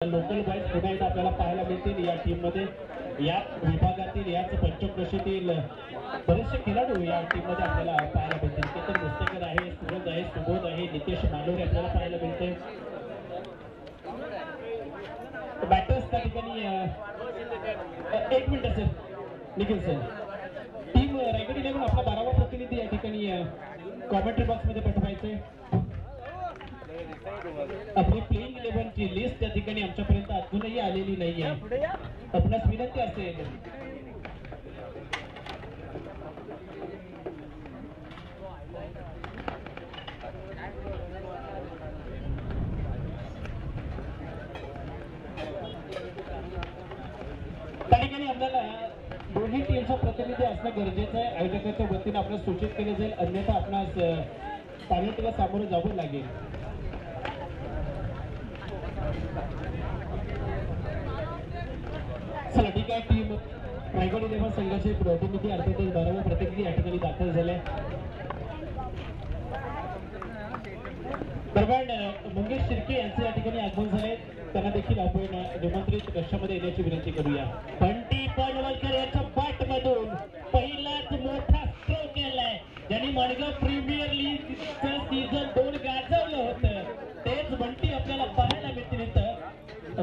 Local boys पुन्हा एकदा आपल्याला पाहायला मिळतील या टीम मध्ये. या विभागातील याच पंचक्रोशीतील बरेचसे खेळाडू या टीम मध्ये आपल्याला पाहायला मिळतील. केतन मुस्तेकर आहे, सूरज आहे, सुबोध आहे, नितेश मालोरे आपल्याला पाहायला मिळते. बॅटर्स त्या ठिकाणी एक minute sir Nikhil sir, team Raigad 11 आपला 12वा प्रतिनिधी या ठिकाणी कॉमेंट्री बॉक्स मध्ये पाठवायचे. आपली प्लेइंग 11 ची लिस्ट त्या ठिकाणी आमच्यापर्यंत अजूनही आलेली नाहीये. आपणास विनंती असेल त्या ठिकाणी आपल्याला दोन्ही टीमचा प्रतिनिधी असणं गरजेचं आहे. आयोजकांच्या वतीने आपल्याला सूचित केले जाईल, अन्यथा आपणास पेनल्टीला सामोरं जावं लागेल. चला ठीक आहे, टीम रायगड 11 संघाचे प्रतिनिधी अर्थातच 12वा प्रतिनिधी या ठिकाणी दाखल झाले. दरम्यान मंगेश शिर्के यांचे या ठिकाणी आगमन झाले. त्यांना देखील आपण निमंत्रित कक्षामध्ये येण्याची विनंती करूया. बंटी पनवलकर यांच्या बॅट मधून पहिलाच मोठा स्ट्रोक केलाय. ज्यांनी माणगाव प्रीमियर लीगचं सीझन 2 गाजवलं होतं तेच बंटी आपल्याला पाहायला मिळतील इथं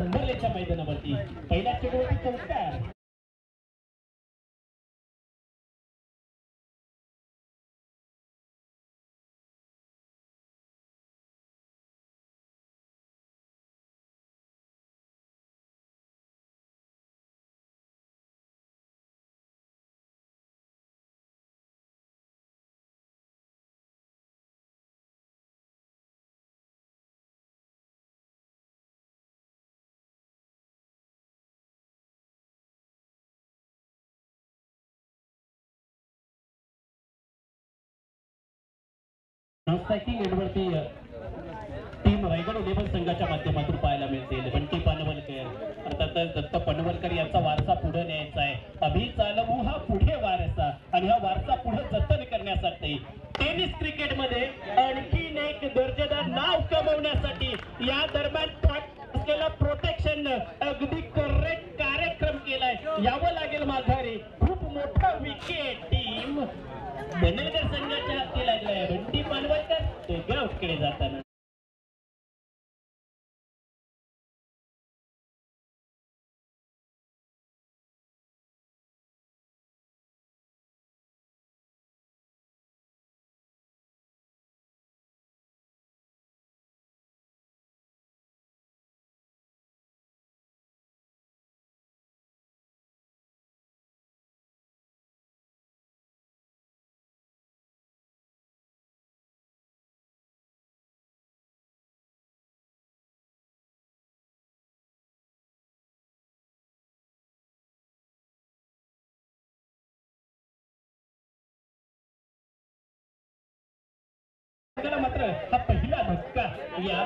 अंबरलेच्या मैदानावरती. पहिल्या चेंडूवरती चौकार. नॉनस्ट्रायकिंग एंडवरती टीम रायगड 11 संघाच्या माध्यमातून पाहायला मिळतील. बंटी पनवलकर अर्थातच दत्त पनवलकर यांचा वारसा पुढे न्यायचा आहे. अभि चालवू हा पुढे वारसा आणि हा वारसा पुढे जतन करण्यासाठी टेनिस क्रिकेट मध्ये आणखीन एक दर्जेदार नाव कमवण्यासाठी या दरम्यान असलेला प्रोटेक्शन अगदी करेक्ट कार्यक्रम केलाय. यावं लागेल माघारी. खूप मोठा विकेट टीम बेनलगर संघाच्या हाती लागलाय. बंटी पनवलकर ग्राउंडकडे जाताना मात्र हा पहिला धक्का या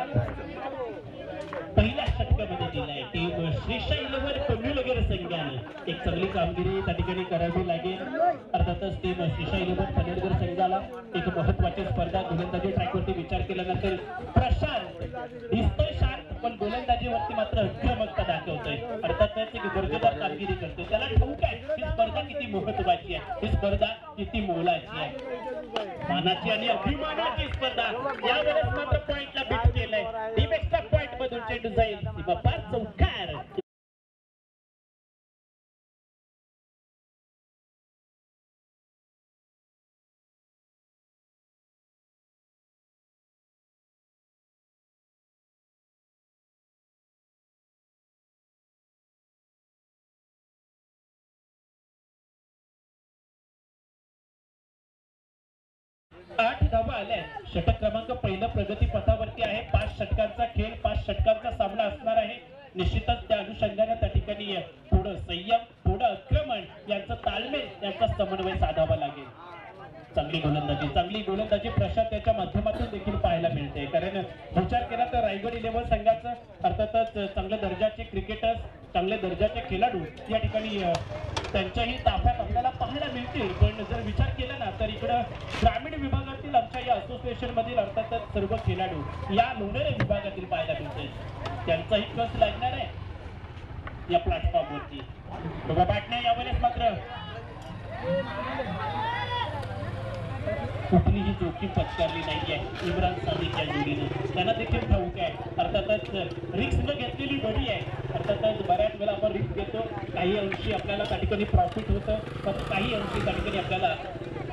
पहिल्या षटकामध्ये दिलाय. टीम श्रीशा 11 पनवेलगर संघाने एक चांगली कामगिरी त्या ठिकाणी करावी लागेल. अर्थातच टीम श्रीशा 11 पनवेलगर संघाला एक महत्वाची स्पर्धा गोलंदाजी ट्रॅकवरती विचार केल्यानंतर प्रशांत दिसतोय शांत, पण गोलंदाजीवरती मात्र आक्रमकता दाखवतोय. अर्थातच एक दर्जेदार कामगिरी करतोय. त्याला ठाऊक आहे ही स्पर्धा किती महत्वाची आहे, ही स्पर्धा किती मोलाची आहे. मानाची आणि अभिमानाची स्पर्धा. यावेळेस मात्र पॉइंटला बीट केलंय. टीम एक्स्ट्रा पॉइंट मधून चेंडू जाईल सीमा पार चौकार. आठ धावा आल्या. षटक क्रमांक पहिलं प्रगती पथावरती आहे. 5 षटकांचा खेळ, 5 षटकांचा सामना असणार आहे. निश्चितच त्या अनुषंगाने त्या ठिकाणी थोडं संयम, थोडं आक्रमण यांचा ताळमेळ, यांचा समन्वय साधावा लागेल. चांगली गोलंदाजी प्रशांत याच्या माध्यमातून देखील पाहायला मिळते. कारण विचार केला तर रायगड 11 संघाचं अर्थातच चांगल्या दर्जाचे क्रिकेटर्स, चांगल्या दर्जाचे खेळाडू या ठिकाणी त्यांच्याही ताफ्यात आपल्याला पाहायला मिळतील. पण जर विचार केला ना तर इकडं ग्रामीण विभागातील आमच्या या असोसिएशन मधील अर्थातच सर्व खेळाडू या लोणेरे विभागातील पाहायला मिळतील. त्यांचाही कस लागणार आहे या प्लॅटफॉर्मवरती. बघा बॅटने यावेळेस मात्र कुठलीही जोखीम पत्करली नाहीये इम्रान सादिक या जोडीनं. त्यांना देखील ठाऊक आहे अर्थातच रिस्क न घेतलेली बरी आहे. अर्थातच बऱ्याच वेळा आपण रिस्क घेतो, काही अंशी आपल्याला त्या ठिकाणी प्रॉफिट होतं, पण काही अंशी त्या ठिकाणी आपल्याला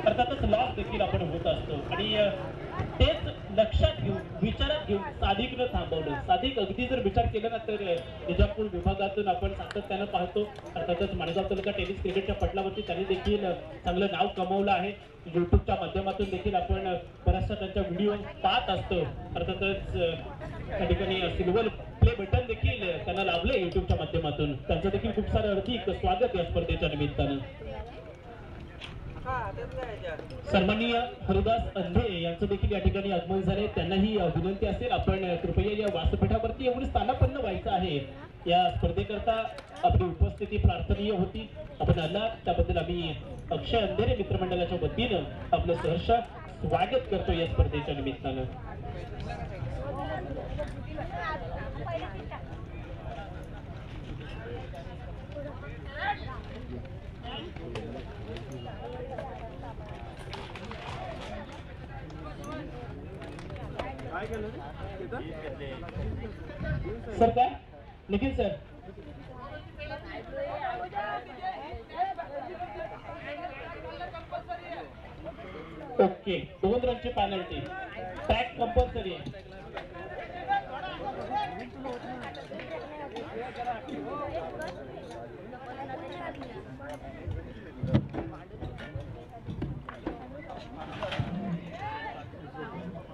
अर्थातच लॉस देखील आपण होत असतो. आणि तेच लक्षात घेऊन विचारात घेऊन सादिकनं थांबवलं. सादिक अगदी जर विचार केला ना तर निजामपूर विभागातून आपण सातत्यानं पाहतो. अर्थातच माणगाव तालुका टेनिस क्रिकेटच्या पटलावरती त्यांनी देखील चांगलं नाव कमवलं आहे. युट्यूबच्या माध्यमातून देखील आपण बऱ्याचशा त्यांच्या व्हिडिओ पाहत असतो. अर्थातच त्या ठिकाणी सिल्वर प्ले बटन देखील त्यांना लाभले युट्यूबच्या माध्यमातून. त्यांचं देखील खूप सारं हार्दिक स्वागत या स्पर्धेच्या निमित्तानं. सन्माननीय हरिदास अंधे यांचं देखील या ठिकाणी आगमन झाले. त्यांनाही विनंती असेल आपण कृपया या व्यासपीठावरती एवढी स्थानापन्न व्हायचं आहे. या स्पर्धेकरता आपली उपस्थिती प्रार्थनीय होती. आपण आला त्याबद्दल आम्ही अक्षय अंधेरे मित्रमंडळाच्या वतीनं आपलं सहर्ष स्वागत करतो या स्पर्धेच्या निमित्तानं. सर काय निखिल सर ओके 2 रनची पेनल्टी टॅग कंपल्सरी आहे.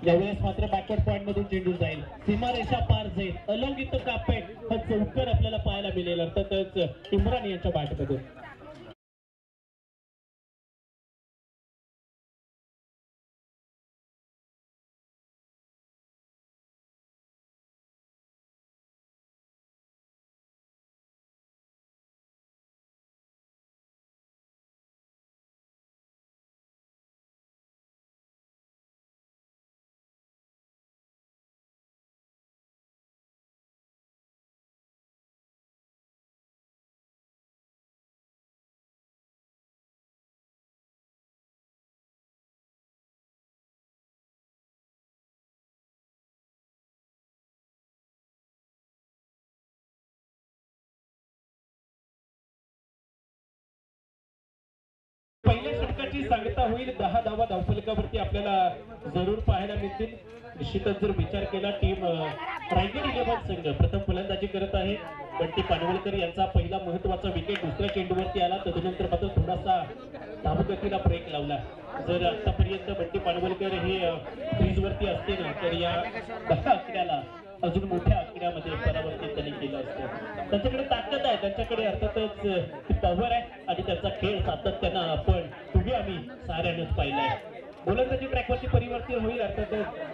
यावेळेस मात्र बॅकवर्ड पॉइंट मधून चेंडू जाईल, सीमारेषा पार जाईल, अलॉंग विथ द कार्पेट हा चौकार आपल्याला पाहायला मिळेल अर्थातच इम्रान यांच्या बॅटमधून. पहिल्या षटकाची सांगता होईल. 10 धावा धावफलकावरती आपल्याला जरूर पाहायला मिळतील. निश्चितच जर विचार केला टीम रायगड 11 संघ प्रथम फलंदाजी करत आहे. बंटी पानवलकर यांचा पहिला महत्वाचा विकेट दुसऱ्या चेंडूवरती आला. तदनंतर मात्र थोडासा धावगतीला ब्रेक लावला. जर आतापर्यंत बंटी पानवलकर हे क्रीजवरती असते ना तर या 10 आकड्याला अजून मोठ्या आकड्यामध्ये परावर्तित त्यांनी केलं असतं. त्यांच्याकडे ताकद आहे, त्यांच्याकडे अर्थातच पॉवर आहे आणि त्यांचा खेळ सातत्यानं आपण तुम्ही आम्ही साऱ्यानंच पाहिलाय. गोलंदाजी ट्रॅकवरती परिवर्तन होईल. अर्थातच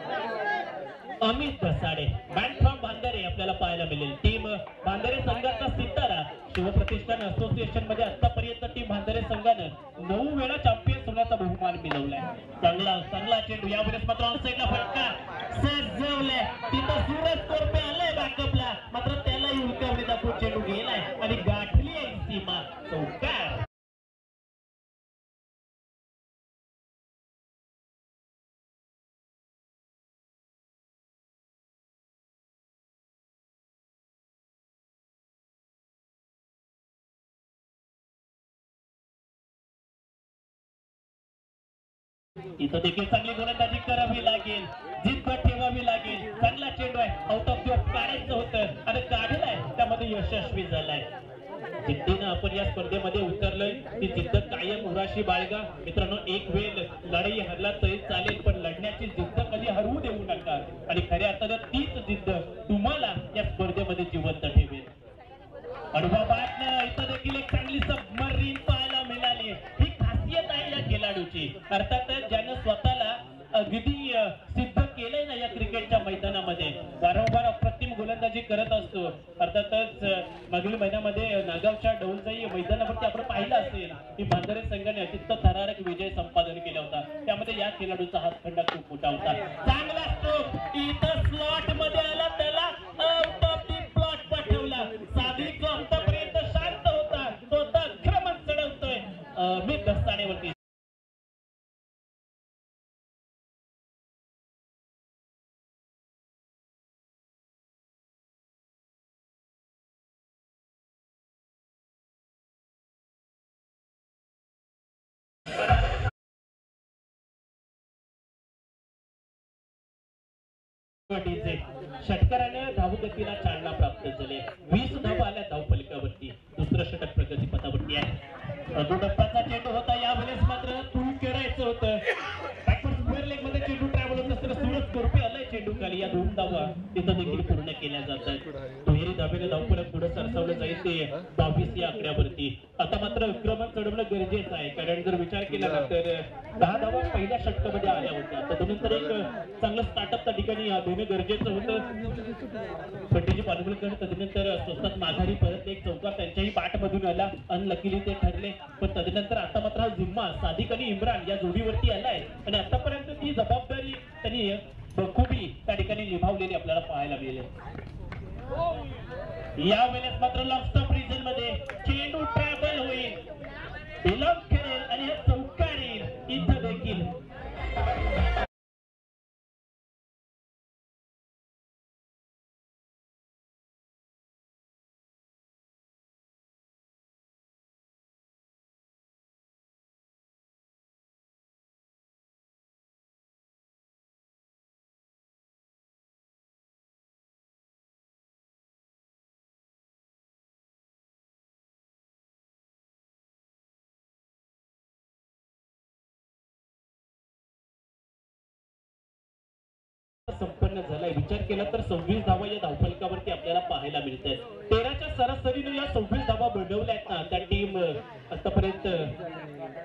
अमित धसाडे मॅन फ्रॉम भांडारे आपल्याला पाहायला मिळेल. टीम भांडारे संघाचा सितारा शिवप्रतिष्ठान असोसिएशन मध्ये आतापर्यंत टीम भांडारे संघानं 9 वेळा चॅम्पियन्स होण्याचा बहुमान मिळवलाय. चांगला चेंडू यावेळेस मात्र ऑन साईडला फटका सजवलाय. तिथं सूरज कोरपे आलाय बॅकअपला, मात्र त्यालाही उलटवणी दाखवून चेंडू गेलाय आणि गाठली आहे सीमा. चौकार इथं देखील चांगली गोलंदाजी करावी लागेल, जिद्द ठेवावी लागेल. चांगला चेंडू आहे, आउट ऑफ द ऑफ काढायचं होतं आणि काढलाय, त्यामध्ये यशस्वी झालाय. जिद्दीनं आपण या स्पर्धेमध्ये उतरलोय. ती जिद्द कायम उराशी बाळगा मित्रांनो. एक वेळ लढाई हरला तरी चालेल, पण लढण्याची जिद्द कधी हरवू देऊ नका. आणि खऱ्या अर्थानं तीच जिद्द तुम्हाला या स्पर्धेमध्ये जिवंत ठेवेल. अनुभव बाटनं इथं देखील एक चांगली सबमरीन पाहायला मिळाली. ही खासियत आहे या खेळाडूची. अर्थातच ज्यानं स्वतःला अगदी सिद्ध केलंय ना या क्रिकेटच्या मैदानामध्ये, वारंवार अप्रतिम गोलंदाजी करत असतो. अर्थातच अर्थातच मागील महिन्यामध्ये नागावच्या डौलजाई मैदानावरती आपण पाहिलं असेल की बांधारे संघाने अतिशय थरारक विजय संपादन केला होता. त्यामध्ये या खेळाडूचा हातखंडा खूप मोठा होता. चांगला स्ट्रोक इथं स्लॉट मध्ये आला, त्याला आउट ऑफ दी प्लॉट पाठवला. सादिक जो आतापर्यंत शांत होता तो आता आक्रमण चढवतोय मी दस्तानेवरती. षटकाराने धावगतीला चालना प्राप्त झाली. 20 धावा आल्या धावफलकावरती. दुसरं षटक प्रगतीपथावरती आहे. टप्प्याचा चेंडू होता, यावेळेस मात्र तू करायचं होतं. स्क्वेअर लेग मध्ये चेंडू ट्रॅव्हल होत असताना सूरज कोरपे आलाय चेंडू खाली. या 2 धावा तिथं देखील पूर्ण केल्या जातात. दुहेरी धावेने धावफलक पुढे सरसावलं जाईल ते 22 या आकड्यावरती. आता मात्र आक्रमण चढवणं गरजेचं आहे, कारण जर विचार केला ना तर 10 धावा पहिल्या षटकामध्ये आल्या होत्या. त्यानंतर एक चांगलं स्टार्टअप त्या ठिकाणी देणं गरजेचं होतं. पंडितजी पानवलकर तदनंतर स्वस्तात माघारी परत एक चौकार त्यांच्याही पाठमधून आला. अनलकीली ते ठरले, पण तदनंतर आता मात्र हा जिम्मा सादिक आणि इम्रान या जोडीवरती आलाय आणि आतापर्यंत ती जबाबदारी त्यांनी बखूबी त्या ठिकाणी निभावलेली आपल्याला पाहायला मिळेल. यावेळेस मात्र लॉकस्टॉप रिजन मध्ये चेंडू ट्रॅव्हल होईल, बिलॉंग करेल आणि हा चौकार येईल. इथं देखील संपन्न झालाय. विचार केला तर 26 धावा या धावफलकावरती आपल्याला पाहायला मिळत आहेत. 13च्या सरासरीने या 26 धावा बनवल्यात ना त्या टीम आतापर्यंत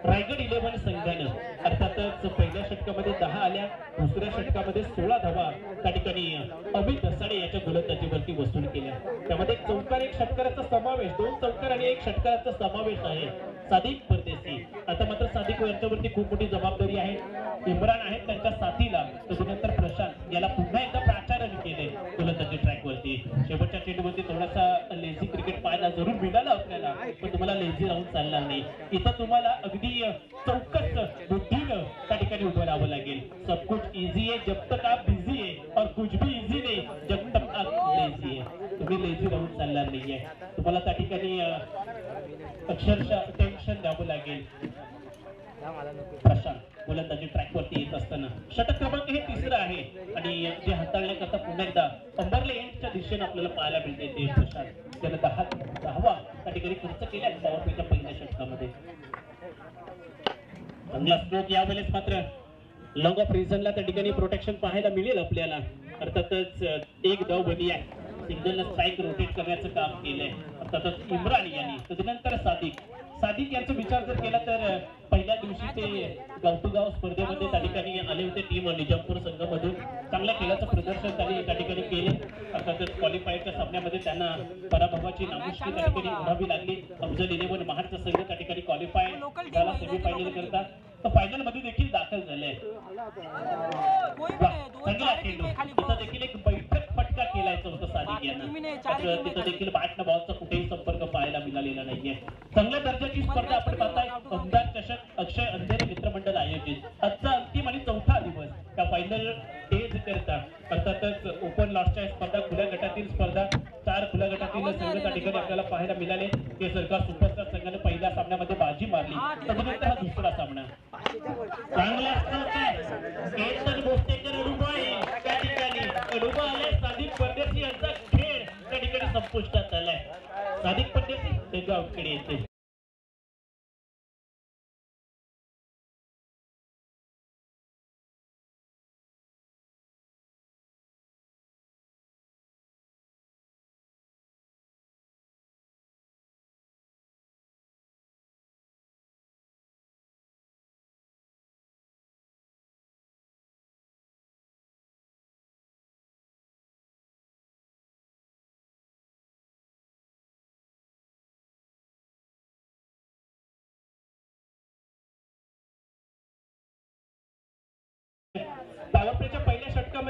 रायगड 11 संघानं. अर्थातच पहिल्या षटकामध्ये 10 आल्या, दुसऱ्या षटकामध्ये 16 धावा त्या ठिकाणी अमित दसाडे याच्या गोलंदाजीवरती वसूल केल्या. त्यामध्ये एक चौकार, एक षटकाराचा समावेश, 2 चौकार आणि 1 षटकाराचा समावेश आहे. सादिक परदेशी. आता मात्र सादिक यांच्यावरती खूप मोठी जबाबदारी आहे. इम्रान आहेत त्यांच्या साथीला, त्यानंतर प्रशांत याला पुन्हा एकदा प्राचारण केले गोलंदाजी ट्रॅकवरती. शेवटच्या चेंडूवरती थोडासा लेझी क्रिकेट पाहायला जरूर मिळाला आपल्याला, पण तुम्हाला लेझी राहून चालणार नाही. इथं तुम्हाला अगदी चौकस बुद्धीनं त्या ठिकाणी उभं राहावं लागेल. सब कुछ इझी है जब तक आप बिझी है और कुछ भी इझी नहीं जब तक आप लेझी है. तुम्ही लेझी राहून चालणार नाहीये. तुम्हाला त्या ठिकाणी अक्षरशः टेन्शन द्यावं लागेल. प्रशांत गोलंदाजी ट्रॅकवरती येत असताना षटक क्रमांक हे 3रं आहे आणि जे हाताळण्याकरता पुन्हा एकदा अंबरले एंडच्या दिशेने आपल्याला पाहायला मिळते ते प्रशांत. त्यानं 10 धावा त्या ठिकाणी खर्च केल्या पॉवर प्लेच्या पहिल्या षटकामध्ये. चांगला स्ट्रोक. यावेळेस मात्र लॉंग ऑफ रिझनला त्या ठिकाणी प्रोटेक्शन पाहायला मिळेल आपल्याला. अर्थातच एक धाव बनी आहे. सिंगलनं स्ट्राईक रोटेट करण्याचं काम केलंय अर्थातच इम्रान यांनी. त्यानंतर सादिक यांचा विचार जर केला तर पहिल्या दिवशी ते गाव टू गाव स्पर्धेमध्ये त्या ठिकाणी आले होते. टीम निजामपूर संघामधून चांगल्या खेळाचं प्रदर्शन त्यांनी त्या ठिकाणी केले. अर्थातच क्वालिफायरच्या सामन्यामध्ये त्यांना पराभवाची नामुष्की त्या ठिकाणी ओढावी लागली. अफजल 11 महाडचा संघ त्या ठिकाणी क्वालिफाय झाला सेमीफायनल करता, तर फायनल मध्ये देखील दाखल झाले. चांगला चेंडू. तिथं देखील एक बैठक फटका केलायचा होता सादिक यांना. तिथं देखील बॅट न बॉलचा कुठेही संपर्क पाहायला मिळालेला नाहीये. चांगल्या दर्जाची स्पर्धा आपण पाहताय. आमदार चषक अक्षय अंधेरे मित्रमंडळ आयोजित. आजचा अंतिम आणि 4था दिवस त्या फायनल डेज करता. अर्थातच ओपन लॉटच्या स्पर्धा, खुल्या गटातील स्पर्धा, 4 खुल्या गटातील संघ त्या ठिकाणी आपल्याला पाहायला मिळाले. ते सरकार सुपरस्टार संघाने पहिल्या सामन्यामध्ये बाजी मारली. त्यानंतर हा दुसरा सामना. चांगला स्ट्रोक आहे. केतन भोसलेकर त्या ठिकाणी सादिक परदेशी यांचा खेळ त्या ठिकाणी संपुष्टात आलाय. सादिक परदेशी ते गावकडे येते.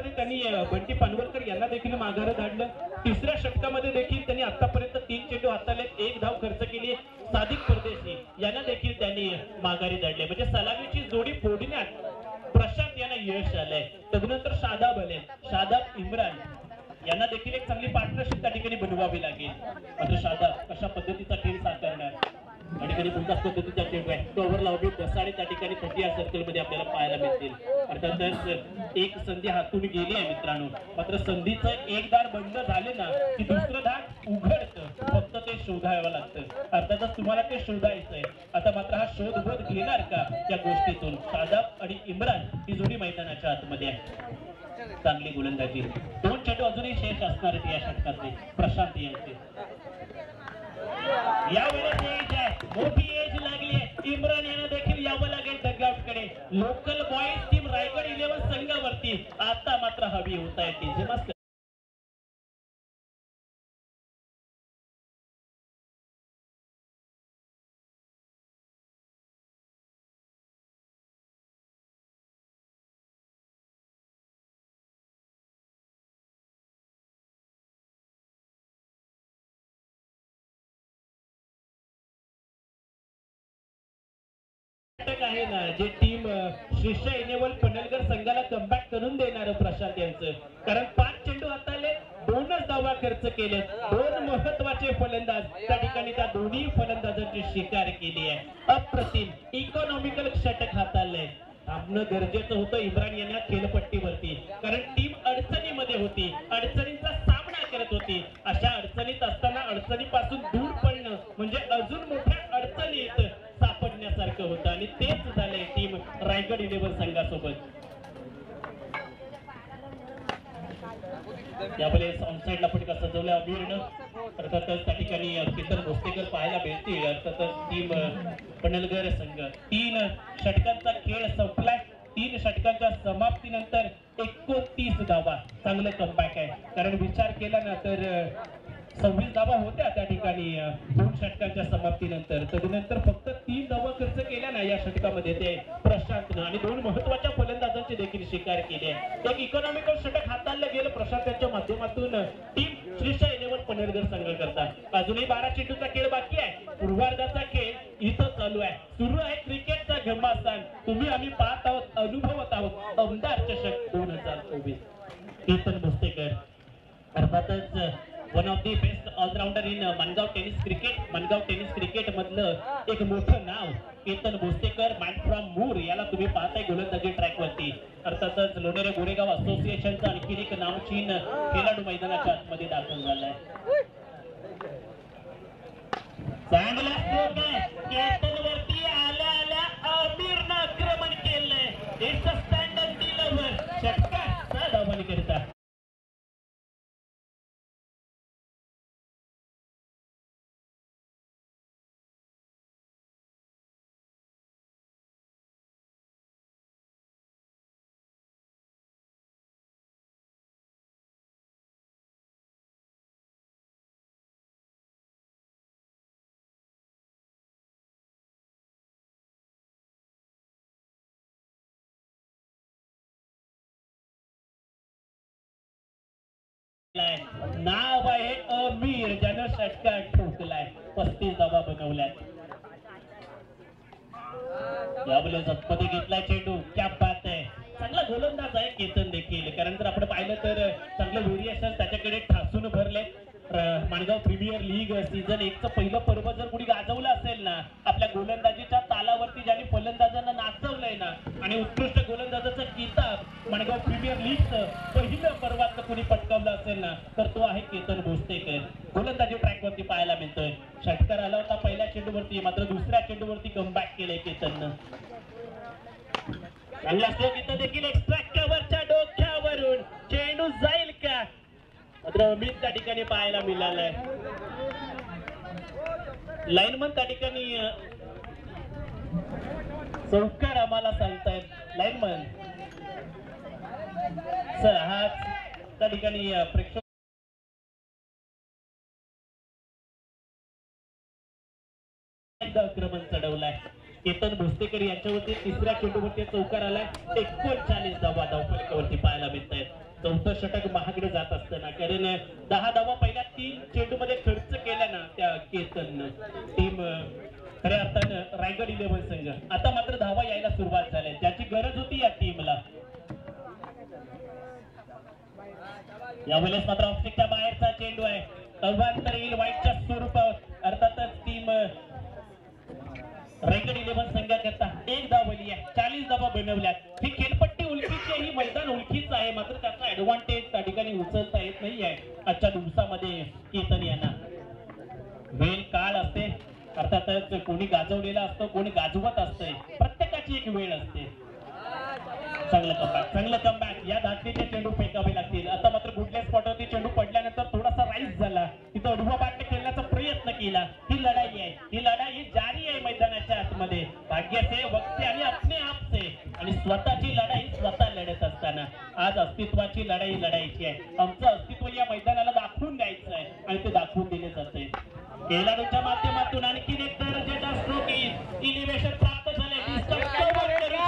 षटकामध्ये त्यांनी बंटी पानवलकर यांना देखील माघार धाडलं. तिसऱ्या षटकामध्ये देखील त्यांनी आतापर्यंत 3 चेंडू हाताळले, 1 धाव खर्च केली. सादिक परदेशी यांना देखील त्यांनी माघारी धाडले. म्हणजे सलामीची जोडी फोडण्यात प्रशांत यांना यश आलंय. तदनंतर शादाब आले, शादाब इम्रान यांना देखील एक चांगली पार्टनरशिप त्या ठिकाणी बनवावी लागेल. मात्र शादाब कशा पद्धतीचा खेळ साकारणार त्या ठिकाणी कोणत्याच पद्धतीचा खेळ आहे तो ओव्हर लावली दसाडे त्या ठिकाणी 30 या सर्कलमध्ये आपल्याला पाहायला मिळतील. अर्थातच एक संधी हातून गेली आहे मित्रांनो. मात्र संधीचं एक दार बंद झाले ना की दुसरं दार उघडतं, फक्त ते शोधावं लागतं. अर्थातच तुम्हाला ते शोधायचंय. आता मात्र हा शोध घेणार का त्या गोष्टीतून? शादाब आणि इम्रान ही जोडी मैदानाच्या आतमध्ये आहे. चांगली गोलंदाजी, 2 चेंडू अजूनही शेष असणार आहेत या षटकातले प्रशांत यांचे. यावेळेस एज आहे, मोठी एज लागली आहे. इम्रान यांना देखील यावं लागेल डगआउट कडे. लोकल बॉईज टीम रायगड 11 संघावरती आता मात्र हवी होत आहे ती मस्त. आहे ना जे टीम श्रीषा इनेवल पनवेलकर संघाला कमबॅक करून देणार प्रशांत यांचं. कारण 5 चेंडू हाताळले, 2च धावा खर्च केले, 2 महत्वाचे फलंदाज त्या ठिकाणी त्या दोन्ही फलंदाजांची शिकार केली आहे. अप्रतिम इकॉनॉमिकल षटक हाताळलंय. थांबणं गरजेचं होतं इम्रान यांना खेळपट्टीवरती, कारण टीम अडचणीमध्ये होती, अडचणींचा सामना करत होती. अशा अडचणीत असताना अडचणीपासून दूर पडणं म्हणजे अजून मोठ्या अडचणीत सापडण्यासारखं होतं आणि तेच झालंय टीम रायगड 11 संघासोबत. यावेळेस ऑनसाइडला फटका सजवला अमीरनं. अर्थातच त्या ठिकाणी केतन भोसलेकर पाहायला मिळतील. अर्थातच टीम पनवेलकर संघ 3 षटकांचा खेळ संपलाय. 3 षटकांच्या समाप्तीनंतर 29 धावा. चांगलं कमबॅक आहे. कारण विचार केला ना तर 26 धावा होत्या त्या ठिकाणी 2 षटकांच्या समाप्तीनंतर. तदनंतर फक्त 3 धावा खर्च केल्या ना या षटकामध्ये ते प्रशांतनं आणि 2 महत्वाच्या फलंदाजांची देखील शिकार केली आहे. एक इकॉनॉमिकल षटक हाताळलं गेलं प्रशांतच्या माध्यमातून टीम श्रीषा इलेव्हन पनवेलकर संघाकरता. अजूनही 12 चेंडूचा खेळ बाकी आहे. पूर्वार्धाचा खेळ इथं चालू आहे. सुरू आहे क्रिकेटचा घमासान. तुम्ही आम्ही पाहत आहोत, अनुभवत आहोत. आमदार चषक 2024. केतन भोसलेकर अर्थातच one of the best allrounder in Mangaon tennis cricket. Mangaon tennis cricket मधलं एक मोठं नाव केतन भोसलेकर, मॅन फ्रॉम मूर याला तुम्ही पाहताय गोलंदाजी ट्रॅक वरती. अर्थातच लोणेरे गोरेगाव असोसिएशनचं आणखी एक नामचीन खेळाडू मैदानाच्या आतमध्ये दाखल झालाय. चांगला स्ट्रोक आहे. केतन वरती आल्या आल्या अमीरनं आक्रमण केलंय. It's a standard deliver. षटकार धावणी करता नाव आहे अमीर, ज्यानं षटकार ठोकलाय. 35 धावा बनवल्यात. यावेळेस आतमध्ये घेतलाय चेंडू. क्या बात आहे. चांगला गोलंदाज आहे केतन देखील. कारण जर आपण पाहिलं तर चांगलं व्हेरिएशन त्याच्याकडे ठासून भरले. माणगाव प्रीमियर लीग सीझन 1चं पहिलं पर्व जर कुणी गाजवलं असेल ना आपल्या गोलंदाजीच्या तालावरती, ज्यांनी फलंदाजांना नाचवलंय ना आणि उत्कृष्ट गोलंदाजाचा किताब माणगाव प्रीमियर लीगचं पहिलं पर्वातलं कुणी पटकावलं असेल ना तर तो आहे केतन भोसलेकर. गोलंदाजी ट्रॅक वरती पाहायला मिळतोय. षटकार आला होता पहिल्या चेंडूवरती, मात्र दुसऱ्या चेंडूवरती कमबॅक केलंय केतननं. चांगला स्ट्रोक इथं देखील एक्स्ट्रा कव्हरच्या डोक्यावरून चेंडू जाईल का, मात्र अमित त्या ठिकाणी पाहायला मिळालाय. लाईनमन त्या ठिकाणी चौकार आम्हाला सांगतायत लाईनमन सर. हा त्या ठिकाणी प्रेक्षक आक्रमण चढवलाय. केतन भोसलेकर यांच्यावरती तिसऱ्या चेंडूवरती चौकार आलाय. 39 धावा धावफलकावरती पाहायला मिळत आहेत. चौथं षटक महागडे जात असताना, कारण 10 धावा पहिल्या 3 चेंडूमध्ये खर्च केल्या ना त्या केतन टीम खऱ्या अर्थानं रायगड 11 संघ आता मात्र धावा यायला सुरुवात झाली, ज्याची गरज होती या टीमला. यावेळेस मात्र ऑफस्टिकच्या बाहेरचा चेंडू आहे, अवांतर येईल वाईटच्या स्वरूपात. अर्थातच टीम रायगड 11 संघाकरता 1 धावली आहे, 40 धावा बनवल्यात. ही खेळपट्टी उलकीची आहे, ही मैदान उलकीच आहे, मात्र त्याचा ऍडव्हान्टेज त्या ठिकाणी उचलता येत नाही आहे आजच्या दिवसामध्ये केतन यांना. वेळ काळ असते, अर्थातच कोणी गाजवलेला असतो, कोणी गाजवत असते, प्रत्येकाची एक वेळ असते. चांगलं कमबॅक या धाटणीचे चेंडू फेकावे लागतील. आता मात्र गुडल्या स्पॉटवरती चेंडू पडल्यानंतर थोडासा राईज झाला, तिथं अडवा बॅटने खेळण्याचा प्रयत्न केला. ही लढाई आहे, ही लढाई जारी आहे मैदानाच्या आतमध्ये. भाग्य से वक्त आणि अपने आप से, आणि स्वतःची लढाई स्वतः लढत असताना आज अस्तित्वाची लढाई लढायची आहे. आमचं अस्तित्व या मैदानाला दाखवून द्यायचं आहे आणि ते दाखवून दिले जाते. खेळाडूच्या माध्यमातून आणखी एक दर्जाचा स्ट्रोक इलिव्हेशन प्राप्त झाले,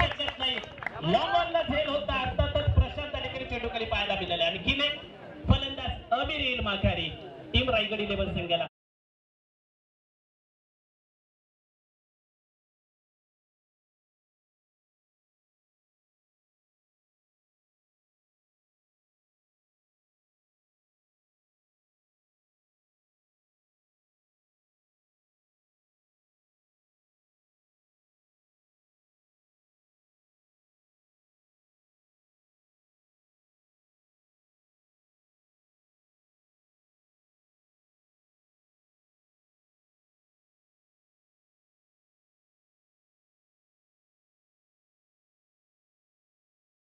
शकत नाही. लॉंगॉनला झेल होता, अर्थातच प्रशांत अलीकडे चेंडू खाली पाहायला मिळाले. आणखी एक फलंदाज अमीर येईल माघारी टीम रायगड 11 संघाला.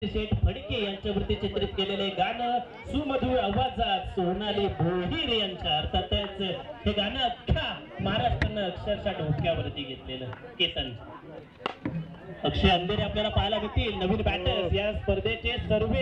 शेठ फडके यांच्यावरती चित्रित केलेले गाणं सुमधुर आवाजात सोनाली भोईर यांच्या. अर्थातच हे गाणं अख्ख्या महाराष्ट्रानं अक्षरशः डोक्यावरती घेतलेलं. केतन अक्षय अंधेरे आपल्याला पाहायला मिळतील, नवीन बॅटर्स या स्पर्धेचे सर्व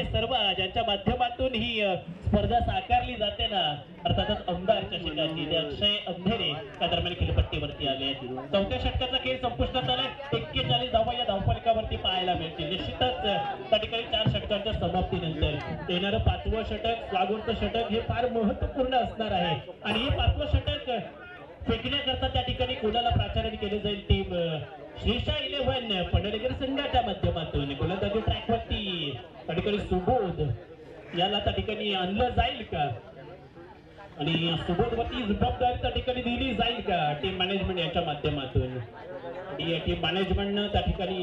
ज्यांच्या माध्यमातून ही स्पर्धा साकारली जाते ना, अर्थातच आमदार चषकाची ते अक्षय अंधेरे त्या दरम्यान खेळपट्टीवरती आले. चौथ्या षटकाचा खेळ संपुष्टात आलाय, 41 धावा या धावफलकावरती पाहायला मिळतील. निश्चितच त्या ठिकाणी 4 षटकांच्या समाप्तीनंतर येणारं 5वं षटक, लागूनचं षटक हे फार महत्वपूर्ण असणार आहे. आणि हे 5वं षटक फेकण्याकरता त्या ठिकाणी कोणाला प्राचारण केले जाईल. टीम श्रीशा 11 पंढरपूर संघाच्या माध्यमातून गोलंदाजी ट्रॅकवरती त्या ठिकाणी सुबोध याला त्या ठिकाणी आणलं जाईल का, आणि सुबोधवरती जबाबदारी त्या ठिकाणी दिली जाईल का टीम मॅनेजमेंट याच्या माध्यमातून. आणि टीम मॅनेजमेंटनं त्या ठिकाणी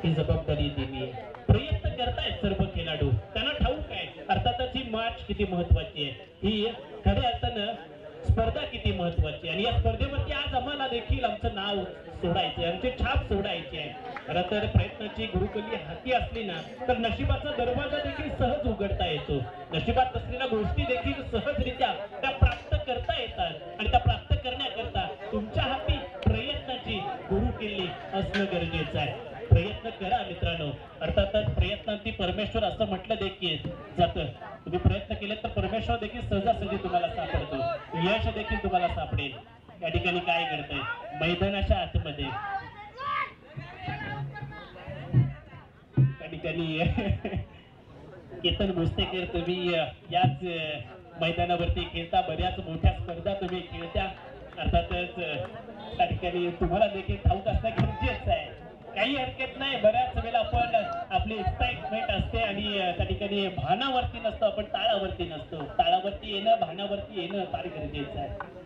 ही जबाबदारी दिली. प्रयत्न करतायत सर्व खेळाडू, त्यांना ठाऊक आहे अर्थातच ही मॅच किती महत्वाची आहे, ही खऱ्या अर्थानं स्पर्धा किती महत्वाची. आणि या स्पर्धेवरती आज आम्हाला देखील आमचं नाव सोडायचे, आमची छाप सोडायची आहे. खरं तर प्रयत्नाची गुरुकली हाती असली ना तर नशिबाचा दरवाजा देखील सहज उघडता येतो. नशिबात असलेल्या गोष्टी देखील सहजरित्या त्या प्राप्त करता येतात, आणि त्या प्राप्त करण्याकरता तुमच्या हाती प्रयत्नाची गुरुकिल्ली असणं गरजेचं आहे. प्रयत्न करा मित्रांनो, अर्थातच प्रयत्नांती परमेश्वर असं म्हटलं देखील जातं. तुम्ही प्रयत्न केले तर परमेश्वर देखील सहजासहजी तुम्हाला सापडतो, यश देखील तुम्हाला सापडेल. या ठिकाणी काय घडतंय मैदानाच्या आतमध्ये, त्या ठिकाणी केतन भुस्तेकर तुम्ही याच मैदानावरती खेळता, बऱ्याच मोठ्या स्पर्धा तुम्ही खेळता. अर्थातच त्या ठिकाणी तुम्हाला देखील ठाऊक असणं गरजेचं आहे. काही हरकत नाही, बऱ्याच वेळेला आपण आपली एक्साइटमेंट असते आणि त्या ठिकाणी भानावरती नसतो, आपण ताळावरती नसतो. ताळावरती येणं, भानावरती येणं फार गरजेचं आहे.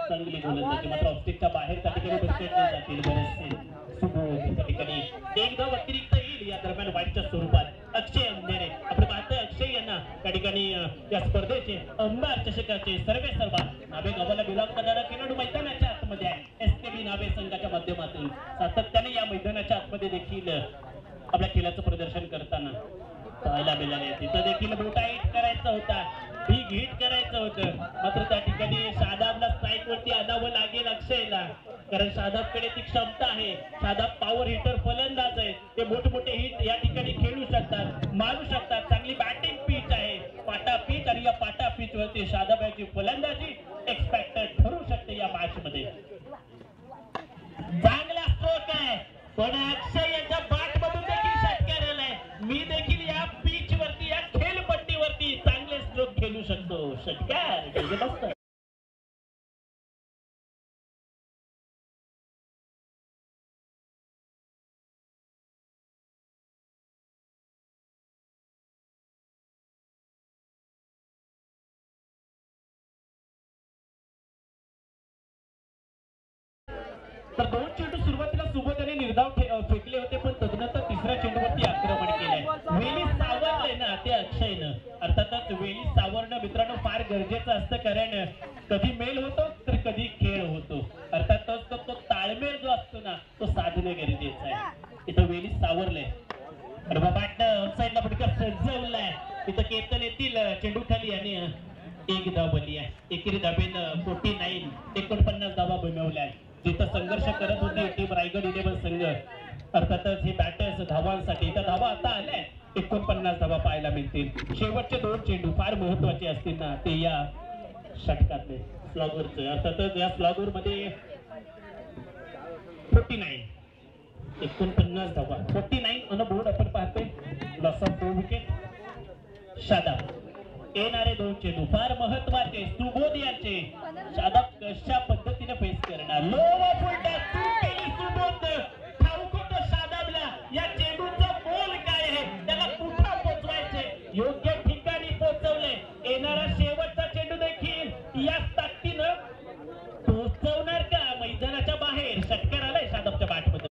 चांगली गोलंदाजी मात्र ऑफस्टिकच्या बाहेर त्या ठिकाणी बसलेले जातील बरेचसे. सुबोध त्या ठिकाणी एक धाव अतिरिक्त येईल या दरम्यान वाईटच्या स्वरूपात. अक्षय अंधेरे आपण पाहतोय अक्षय यांना त्या ठिकाणी या स्पर्धेचे आमदार चषकाचे सर्वेसर्वा नावे गावाला बिलॉंग करणारा खेळाडू मैदानाच्या आतमध्ये आहे. एसकेबी नावे संघाच्या माध्यमातून सातत्याने या मैदानाच्या आतमध्ये देखील आपल्या खेळाचं प्रदर्शन करताना पाहायला मिळाले. तिथं देखील मोठा हिट करायचा होता, बिग हिट करायचं होतं, मात्र त्या ठिकाणी शादाबला स्ट्राईक वरती आणावं लागेल अक्षयला, कारण शादाबकडे ती क्षमता आहे. शादाब पॉवर हिटर फलंदाज आहे, ते मोठमोठे हिट या ठिकाणी खेळू शकतात, मारू शकतात. चांगली बॅटिंग पिच आहे, पाटा पिच, आणि या पाटा पिच वरती शादाब याची फलंदाजी एक्सपेक्टेड ठरू शकते या मॅच मध्ये. चांगला स्ट्रोक आहे, पण अक्षय यांच्या बॅट मधून देखील षटकार आलाय. काय म्हणजे मस्त. तर दोन चेंडू सुरुवातीला सोबत आणि निर्धाव फेकले होते, पण तदनंतर तिसऱ्या चेंडूवरती आक्रमण केलंय. वेळी सावरलंय ना ते अक्षयनं. अर्थातच वेळी सावरणं मित्रांनो फार गरजेचं असतं, कारण कधी मेल होतो तर कधी खेळ होतो. अर्थातच तो ताळमेळ जो असतो ना तो साधणं गरजेचं आहे. इथं वेळी सावरलंय. अरे बाबा साईडला फटका सजवलाय. इथं केतन येतील चेंडू खाली आणि एक धाव बली आहे. एकेरी धाबेनं 49 49 धावा बनवल्या. जिथं संघर्ष करत होती टीम रायगड 11 संघ, अर्थातच हे बॅटर्स धावांसाठी त्या धावा आता आल्या 49 धावा पाहायला मिळतील. शेवटचे दोन चेंडू फार महत्वाचे असतील ना ते या षटकातले स्लॉगरचे. अर्थातच या स्लॉगर मध्ये 49 49 धावा 49 ऑन बोर्ड आपण पाहतोय. Loss of 2 wicket. शादाब येणारे दोन चेंडू फार महत्वाचे. सुबोध यांचे शादाब कशा पद्धतीने फेस करणार. लोवा फुलटा केली सुबोध. ठाऊक होतं शादाबला या चेंडूचा मोल काय आहे, त्याला कुठं पोचवायचे. योग्य ठिकाणी पोचवले. येणारा शेवटचा चेंडू देखील या ताकदीनं पोचवणार का मैदानाच्या बाहेर. षटकार आलाय शादाबच्या बॅटमध्ये.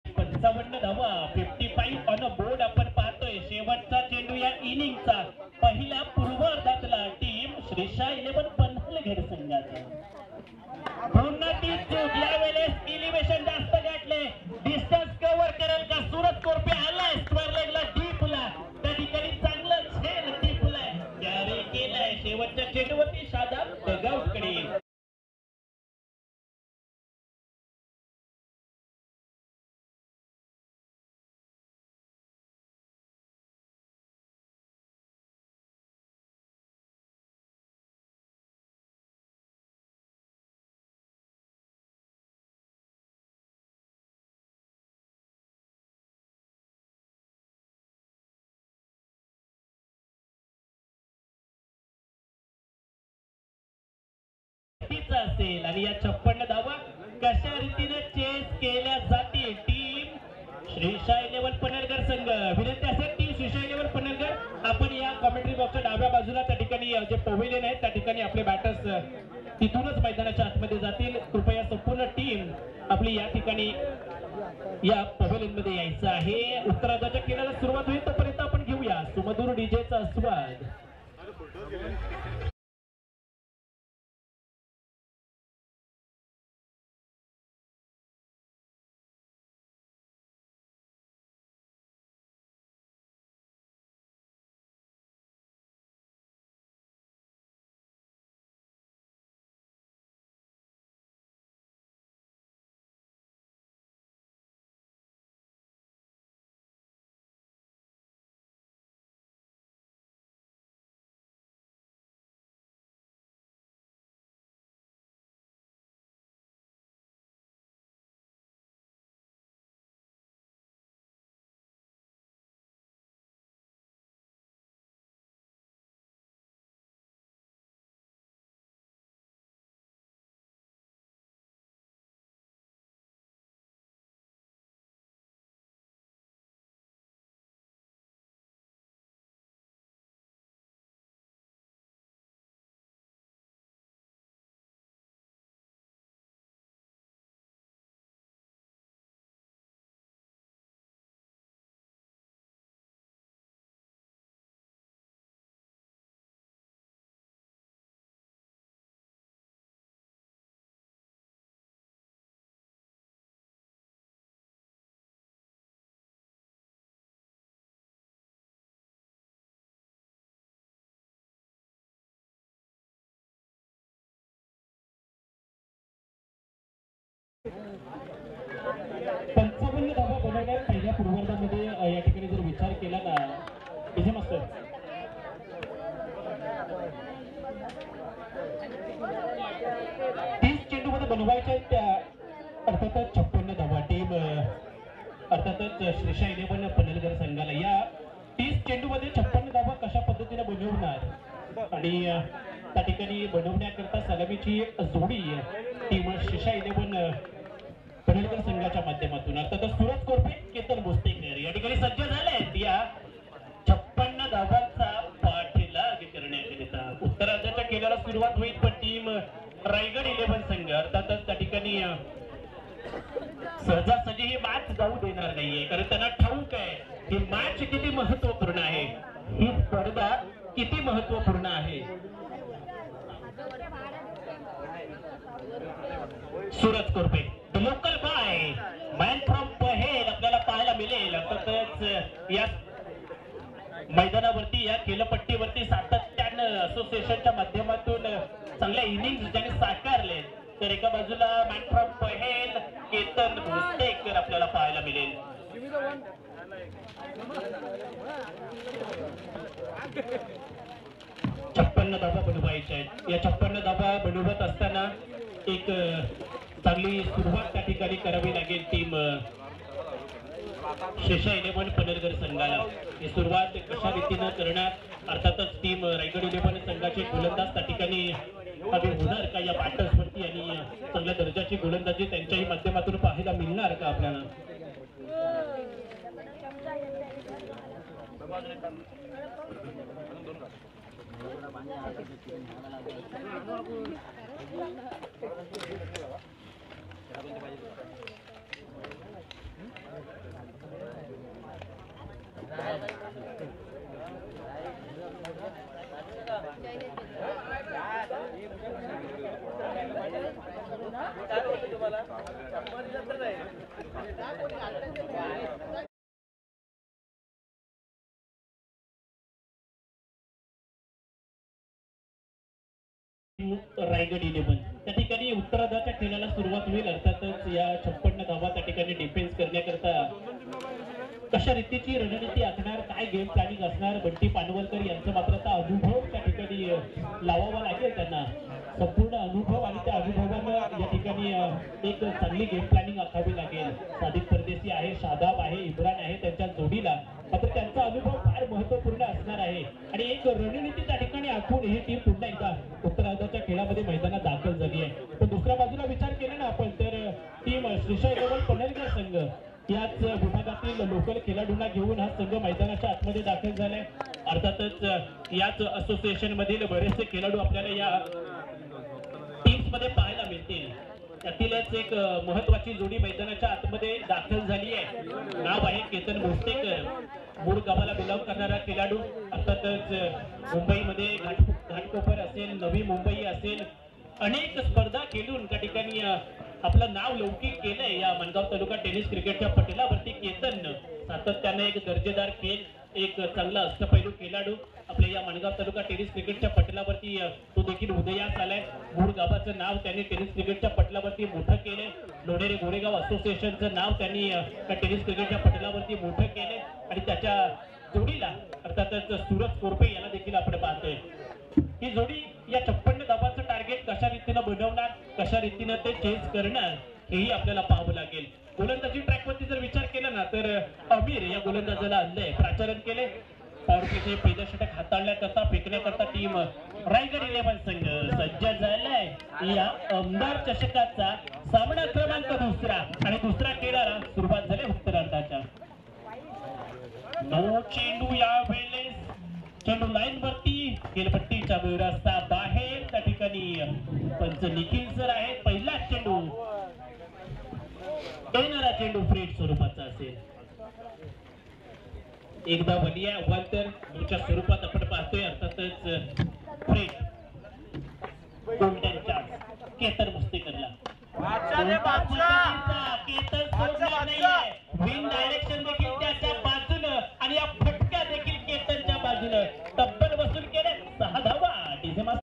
पंचावन्न धावा 55 ऑन बोर्ड आपण पाहतोय. शेवटचा चेंडू या इनिंगचा पहिल्या पूर्वार्धातला टीम श्रीशा 11 पन्हाळगड संघाचा. पुन्हा ती चूक. यावेळेस इलिव्हेशन जास्त गाठले. डिस्टन्स कव्हर करेल का सूरज कोरपे. आलाय स्क्वेअर लेगला डीपला. त्या ठिकाणी चांगलं झेल डीपला कॅरी केलाय. शेवटच्या चेंडूवरती शादाब डगआउटकडे. असेल आणि या 56 धावा कशा रीतीने चेस केल्या जातील. टीम श्रीशा 11 पनवेलकर संघ. विनंती असेल टीम श्रीशा 11 पनवेलकर आपण या कमेंट्री बॉक्सच्या डाव्या बाजूला त्या ठिकाणी जे पवेलियन आहे त्या ठिकाणी आपले बॅटर्स तिथूनच मैदानाच्या आतमध्ये जातील. कृपया संपूर्ण टीम आपली या ठिकाणी या पवेलियन मध्ये यायचं आहे. उत्तरार्धाच्या खेळाला सुरुवात होईल तोपर्यंत आपण घेऊया सुमधुर डीजेचा स्वाद. बघण्यात पहिल्या पूर्वार्धामध्ये या ठिकाणी जर विचार केला ना इथे मस्त 30 चेंडूमध्ये बनवायच्या त्या अर्थातच 56 धावा टीम अर्थातच श्रीशा 11 पनवेलकर संघाला या 30 चेंडूमध्ये 56 धावा कशा पद्धतीने बनवणार आणि त्या ठिकाणी बनवण्याकरता सलामीची एक जोडी टीम श्रीशा 11 पनवेलकर संघाच्या माध्यमातून अर्थातच सूरज कोरपे केतन भोसलेकर या ठिकाणी सज्ज झाले आहेत या 56 धावांचा पाठलाग करण्याकरिता उत्तरार्धाच्या खेळाला सुरुवात होईल पण टीम रायगड 11 संघ अर्थातच त्या ठिकाणी सहजासहजी ही मॅच जाऊ देणार नाहीये कारण त्यांना ठाऊक आहे ही मॅच किती महत्वपूर्ण आहे ही स्पर्धा किती महत्वपूर्ण आहे Suraj Korpe the local boy man from पहेल आपल्याला पाहायला मिळेल अर्थातच या मैदानावरती या खेळपट्टीवरती सातत्यानं असोसिएशनच्या माध्यमातून चांगल्या इनिंग्स ज्यांनी साकारले तर एका बाजूला मॅन फ्रॉम पहेल केतन भोसलेकर आपल्याला पाहायला मिळेल 56 धावा बनवायच्या आहेत या 56 धावा बनवत असताना एक चांगली सुरुवात त्या ठिकाणी करावी लागेल टीम श्रीशा 11 पनवेलकर संघाला ही सुरुवात कशा रीतीनं करणार अर्थातच टीम रायगड 11 संघाचे गोलंदाज त्या ठिकाणी हवे होणार का या बॅटर्सवरती आणि चांगल्या दर्जाची गोलंदाजी त्यांच्याही माध्यमातून पाहायला मिळणार का आपल्याला रायगड 11 त्या ठिकाणी उत्तरार्धाच्या खेळाला सुरुवात होईल अर्थातच या 56 धावा त्या ठिकाणी डिफेन्स करण्याकरता कशा रीतीची रणनीती असणार काय गेम प्लॅनिंग असणार बंटी पानवलकर यांचा मात्र आता अनुभव त्या ठिकाणी लावावा लागेल त्यांना संपूर्ण अनुभव आणि त्या अनुभवानं या ठिकाणी एक चांगली गेम प्लॅनिंग आखावी लागेल सादिक परदेशी आहे शादाब आहे इम्रान आहे त्यांच्या जोडीला मात्र त्यांचा अनुभव फार महत्वपूर्ण असणार आहे आणि एक रणनीती त्या ठिकाणी आखून ही टीम पुन्हा एकदा उत्तरार्धाच्या खेळामध्ये मैदानात दाखल झाली आहे पण दुसऱ्या बाजूला विचार केला ना आपण तर टीम श्रीशा 11 पनवेलकर संघ याच विभागातील लोकल खेळाडूंना घेऊन हा संघ मैदानाच्या आतमध्ये दाखल झालाय अर्थातच याच असोसिएशन मधील बरेचसे खेळाडू आपल्याला या टीम्स मध्ये पाहायला मिळतील त्यातीलच एक महत्वाची जोडी मैदानाच्या आतमध्ये दाखल झाली आहे नाव आहे केतन भोसलेकर मूळ गावाला बिलॉंग करणारा खेळाडू अर्थातच मुंबईमध्ये घाटकोपर असेल नवी मुंबई असेल अनेक स्पर्धा खेळून त्या ठिकाणी आपलं नाव लौकिक केलंय या मनगाव तालुका टेनिस क्रिकेटच्या पटलावरती केतन सातत्याने एक दर्जेदार खेळ एक चांगला अष्टपैलू खेळाडू आपल्या या मनगाव तालुका टेनिस क्रिकेटच्या पटलावरती तो देखील उदयास आलाय मूळ गावाचं नाव त्यांनी टेनिस क्रिकेटच्या पटलावरती मोठं केलंय लोणेरे गोरेगाव असोसिएशनचं नाव त्यांनी त्या टेनिस क्रिकेटच्या पटलावरती मोठं केलंय आणि त्याच्या जोडीला अर्थातच सूरज कोरपे याला देखील आपण पाहतोय ही जोडी या 56 धावांचं टार्गेट कशा रीतीनं बनवणार कशा रीतीनं ते चेस करणार हेही आपल्याला पाहावं लागेल गोलंदाजी ट्रॅकवरती जर विचार केला ना तर अमीर या गोलंदाजाला आणलंय प्राचारण केले पॉवर प्लेचे पहिलं षटक हाताळण्याकरता फेकण्याकरता टीम रायगड 11 संघ सज्ज झालाय या आमदार चषकाचा सामना क्रमांक दुसरा आणि दुसरा खेळाला सुरुवात झाली उत्तरार्धाच्या नो चेंडू या वेळेस चेंडू लाईन वरती खेळपट्टीच्या रस्ता बाहेर त्या ठिकाणी पंच निखिल सर आहे पहिला चेंडू येणारा चेंडू फ्रेट स्वरूपाचा असेल एकदा वलिया अव्वांतर दूरच्या स्वरूपात आपण पाहतोय अर्थातच फ्रेट गोल्डन चान्स केतन भोसलेकरला केतन सोडणार नाहीये विन डायरेक्शन देखील त्याच्या बाजूनं आणि या फटका देखील केतनच्या बाजूनं तब्बल वसूल केले 6 धावा डिझेमा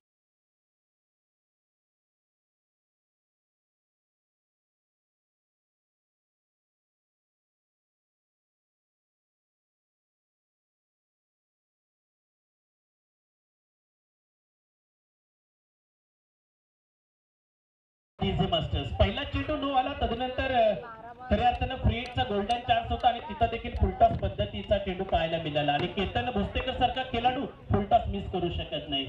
डीजे मास्टर्स. पहिला चेंडू नो आला, तदनंतर खऱ्या अर्थानं फ्री हिटचा गोल्डन चान्स होता आणि तिथं देखील फुलटॉस पद्धतीचा चेंडू पाहायला मिळाला आणि केतन भोसलेकर सारखा खेळाडू फुलटॉस मिस करू शकत नाही.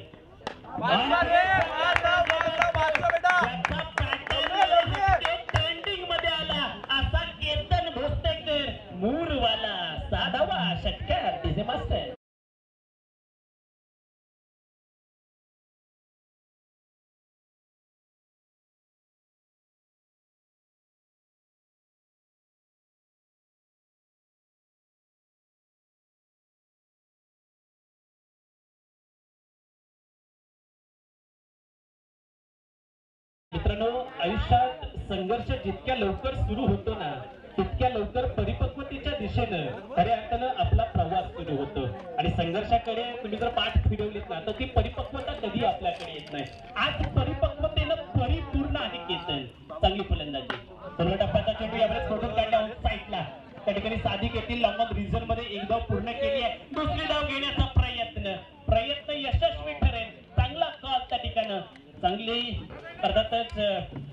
ट्रेंडिंग मध्ये आला असा केतन भोसलेकर मूरवाला 6वा षटकार डीजे मास्टर. मित्रांनो, आयुष्यात संघर्ष जितक्या लवकर सुरू होतो ना तितक्या लवकर परिपक्वतेच्या दिशेनं खऱ्या अर्थानं आपला प्रवास सुरू होतो आणि संघर्षाकडे तुम्ही जर पाठ फिरवलीत ना तर ती परिपक्वता कधी आपल्याकडे येत नाही. आज परिपक्वतेनं परिपूर्ण आहे केतन. चांगली फलंदाजी. पहिल्या टप्प्याचा चेंडू यावेळेस खोडून काढला साईडला. त्या ठिकाणी साधिक येथील लॉंग ऑन रिझन मध्ये एक धाव पूर्ण केली आहे. दुसरी धाव घेण्याचा प्रयत्न यशस्वी ठरेल. चांगला कॉल त्या ठिकाणी. चांगली अर्थातच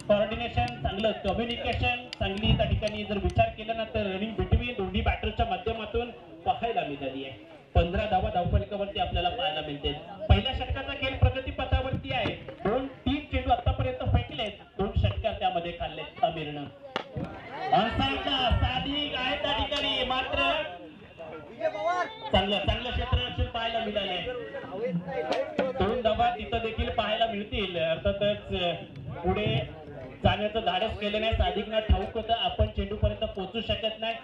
कोऑर्डिनेशन, चांगलं कम्युनिकेशन, चांगली त्या ठिकाणी जर विचार केला ना तर रनिंग बिटवीन दोन्ही बॅटरच्या माध्यमातून पाहायला मिळाली आहे. 15 धावा धावफलकावरती आपल्याला पाहायला मिळते. पहिल्या षटकाचा खेळ प्रगती पथावरती आहे. 2-3 चेंडू आतापर्यंत फेकलेत, 2 षटकार त्यामध्ये खाल्लेत अमीरनं. साधिक आहे त्या ठिकाणी, मात्र चांगलं क्षेत्ररक्षण पाहायला मिळाले. 2 धावा तिथं देखील पाहायला मिळतील. अर्थातच पुढे जाण्याचं धाडस केलं नाही. साधिकना ठाऊक होतं आपण चेंडू पर्यंत पोहोचू शकत नाही.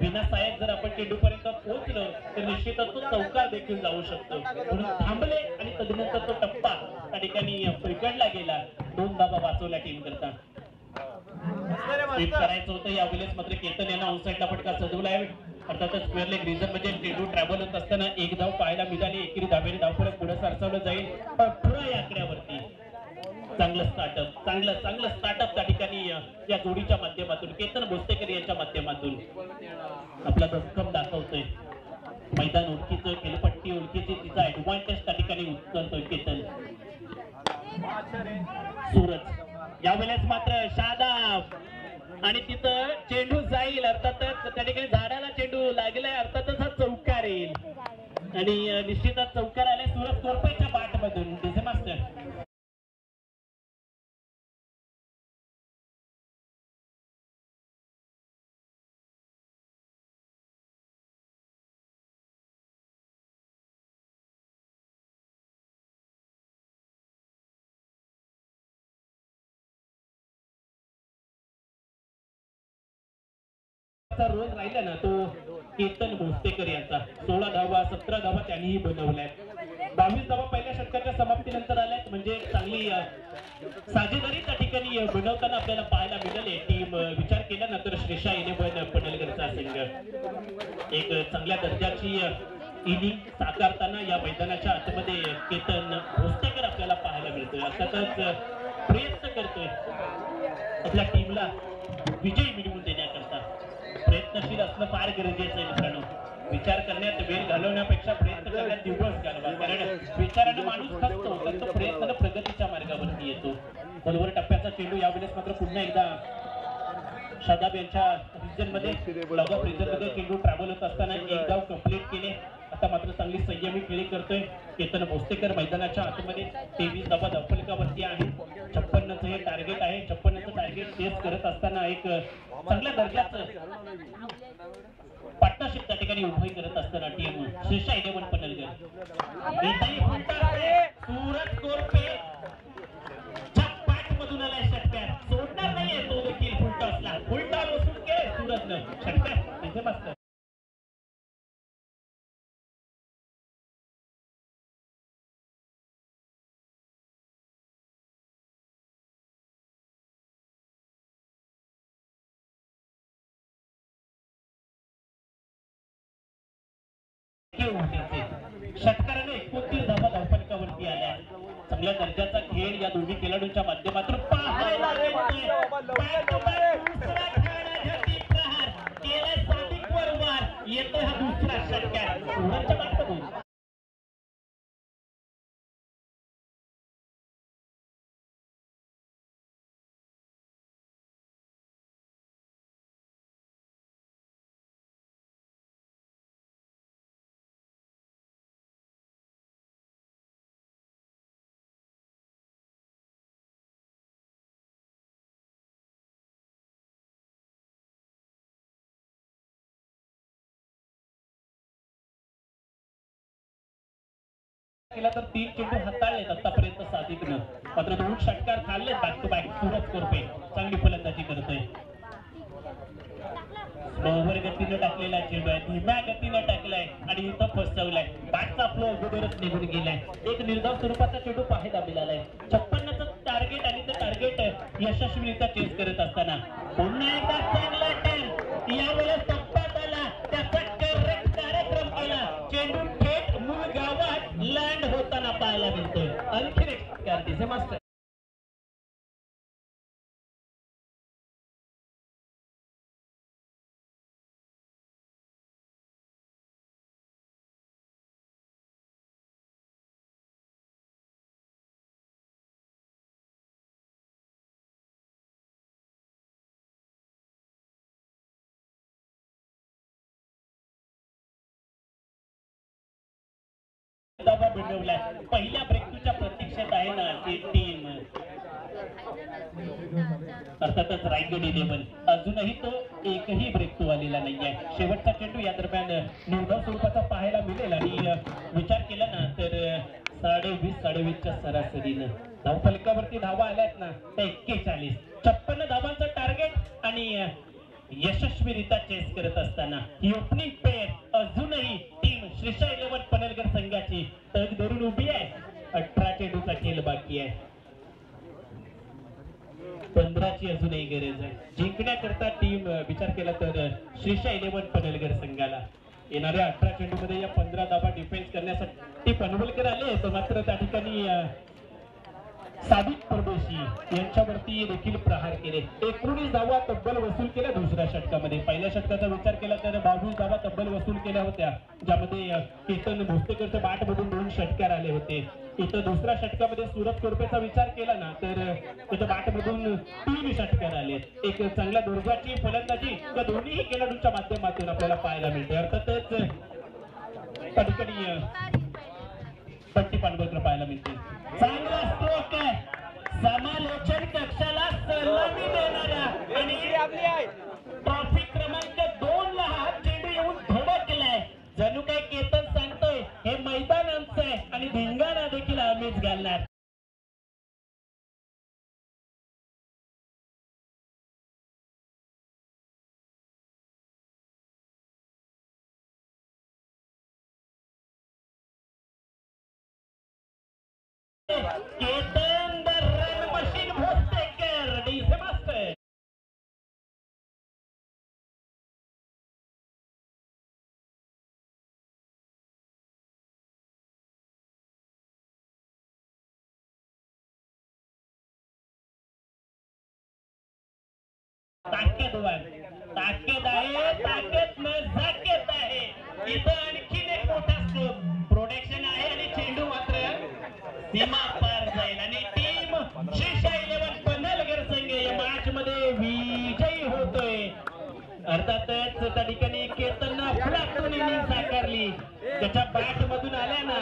बिना साहेब जर आपण चेंडू पर्यंत पोहोचलो तर निश्चितच तो चौकार देखील जाऊ शकतो. म्हणून थांबले आणि तदनंतर तो टप्पा त्या ठिकाणी पकडला गेला. 2 धावा वाचवल्या टीम करता. करायचं होतं यावेळेस मात्र केतन यांना ऑनसाइडला फटका सजवला आहे. अर्थातच स्क्वेअर लेग रिझन मध्ये चेंडू ट्रॅव्हल होत असताना एक धाव पाहायला मिळाली. एकेरी धावेने धावफलक पुढे सरसावलं जाईल. पण पुढे या आकड्यावरती चांगलं स्टार्टअप त्या ठिकाणी या जोडीच्या माध्यमातून केतन भोसलेकर यांच्या माध्यमातून आपला दमखम दाखवतोय. मैदान ओळखीचं, खेळपट्टी ओळखीची, तिचा ऍडव्हान्टेज त्या ठिकाणी उचलतोय केतन. सूरज यावेळेस मात्र शादाब आणि तिथं चेंडू जाईल. अर्थातच त्या ठिकाणी झाडाला चेंडू लागलाय. अर्थातच हा चौकार येईल आणि निश्चितच चौकार आलाय सूरज कोरपेच्या बाट मधून. डीजे मास्टर रोल राहिला ना तो केतन भोसलेकर यांचा. 16 धावा 17 धावा त्यांनीही बनवल्यात. 22 धावा पहिल्या षटकाच्या समाप्तीनंतर आल्यात. म्हणजे चांगली साजेदारी त्या ठिकाणी बनवताना आपल्याला पाहायला मिळाले. टीम विचार केला ना तर श्रेषा 11 पडलकरचा संघ एक चांगल्या दर्जाची इनिंग साकारताना या मैदानाच्या आतमध्ये केतन भोसलेकर आपल्याला पाहायला मिळतोय. अर्थातच प्रयत्न करतोय आपल्या टीमला विजय मिळवून देण्याकरता. प्रयत्नशील असणं फार गरजेचं आहे मित्रांनो. विचार करण्यात वेळ घालवण्यापेक्षा प्रयत्न करण्यात दिवस घालवा. कारण विचाराने माणूस खचतो तर तो प्रयत्नाने प्रगतीच्या मार्गावरती येतो. बरोबर टप्प्याचा चेंडू यावेळेस मात्र पुन्हा एकदा शादाब यांच्या रिजन मध्ये लॉग रिजन मध्ये चेंडू ट्रॅव्हल होत असताना एक धाव कंप्लीट केले. आता मात्र चांगली संयमी खेळी करतोय केतन भोसलेकर. मैदानाच्या आतमध्ये 23 धावा धावफलकावरती आहे. 56चं हे टार्गेट आहे. 56चं टार्गेट चेस करत असताना एक चांगल्या दर्जाचं पार्टनरशिप त्या ठिकाणी उभी करत असताना टीम श्रेषा 11 पडलकर. सूरज कोरपे पाठ मधून आलाय षटकार. सोडणार नाहीये तो देखील फुलटॉसला. फुलटॉस बसून के सूरजनं षटकार तिथे मस्त. षटकाराने 29 धावा धावफलकावरती आल्या. चांगल्या दर्जाचा खेळ या दोन्ही खेळाडूंच्या माध्यमातून पाहायला येतोय हा दुसरा षटकार. केला तर 3 चेंडू हाताळलेत आतापर्यंत सादिकनं, मात्र 2 षटकार खाल्ले back to back. Suraj Korpe चांगली फलंदाजी करतोय. ओव्हर गतीनं टाकलेला चेंडू आहे, धीम्या गतीनं टाकलाय आणि इथं फसवलाय. बॅटचा फ्लो अगोदरच निघून गेलाय. एक निर्धाव स्वरूपाचा चेंडू पाहायला मिळालाय. 56चं टार्गेट आणि ते टार्गेट यशस्वीरित्या चेस करत असताना पुन्हा एकदा चांगला टर्न, यावेळेस टप्प्यात आला, त्याचा करेक्ट कार्यक्रम केला. चेंडू थेट मूळ गावात लँड होताना पाहायला मिळतोय. आणखी एक कारतीचे मास्टर दाबा बनवलाय. पहिल्या ब्रेकथ्रूच्या प्रतीक्षेत आहे ना ती टीम. अर्थातच रायगड 11 अजूनही तो एकही ब्रेकथ्रू आलेला नाहीये. शेवटचा चेंडू या दरम्यान निर्धाव स्वरूपाचा पाहायला मिळेल आणि विचार केला ना तर 20-23च्या सरासरीनं धावफलकावरती धावा आल्यात ना त्या 41. 56 धावांचं टार्गेट आणि यशस्वीरित्या चेस करत असताना ही ओपनिंग पेअर अजूनही टीम श्रीशा 11 पनवेलकर संघाची तग धरून उभी आहे. 18 चेंडूचा खेळ बाकी आहे. 15ची अजूनही गरज आहे. जिंकण्याकरता टीम विचार केला तर श्रीशा 11 पनवेलकर संघाला येणाऱ्या 18 चेंडूमध्ये या 15 धावा डिफेन्स करण्यासाठी पनवेलकर आले. तर मात्र त्या ठिकाणी सादिक परदेशी यांच्यावरती देखील प्रहार केले. 19 धावा तब्बल वसूल केल्या दुसऱ्या षटकामध्ये. पहिल्या षटकाचा विचार केला तर 22 धावा तब्बल वसूल केल्या होत्या, ज्यामध्ये केतन भोसलेकरच्या बॅटमधून 2 षटकार आले होते. इथं दुसऱ्या षटकामध्ये सूरज कोरपेचा विचार केला ना तर त्याच्या बॅटमधून 3 षटकार आले. एक चांगल्या दर्जाची फलंदाजी त्या दोन्ही खेळाडूंच्या माध्यमातून आपल्याला पाहायला मिळते. अर्थातच त्या ठिकाणी पट्टी पांडवकर पाहायला मिळते. चांगला स्ट्रोक आहे, समालोचन कक्षाला सलामी देणारा आणि ट्रॉफी क्रमांक 2 ला हा चेंडू येऊन धडकलाय. जणू काय केतन सांगतोय हे मैदान आमचं आहे आणि धिंगाणा देखील आम्हीच घालणार. Ketan the run machine Bhosalekar DJ master. ताकद आहे, ताकद नजाकत आहे. इथं आणखीन एक मोठा स्ट्रोक प्रोडक्शन आहे आणि चेंडू मात्र सीमा पार जाईल आणि टीम श्रीशा 11 पनवेलकर संघ या मॅच मध्ये विजयी होतोय. अर्थातच त्या ठिकाणी केतन फुलातून इनिंग साकारली. त्याच्या बॅट मधून आल्या ना